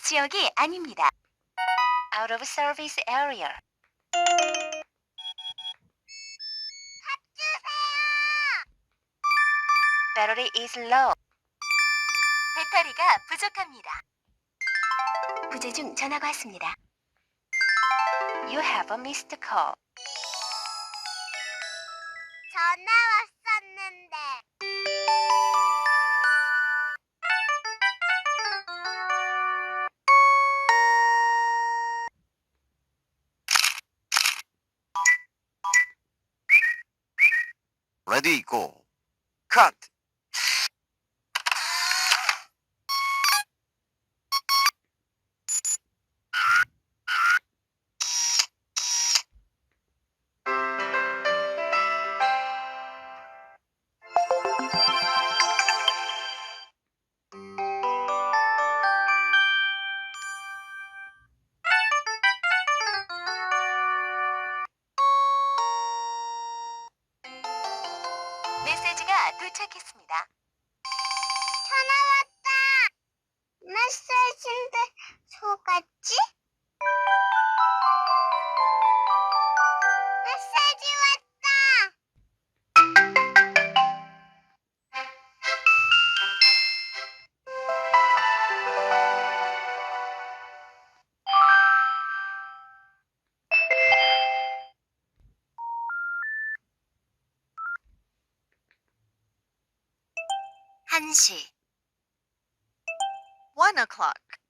지역이 아닙니다. Out of service area. Battery is low. 배터리가 부족합니다. 부재 중 전화가 왔습니다. You have a missed call. 전화 왔었는데. Ready, go. Cut. 메시지가 도착했습니다. 전화 왔다. 메시지인데 속았지? 메시지 왔다. 한시. 1 o'clock.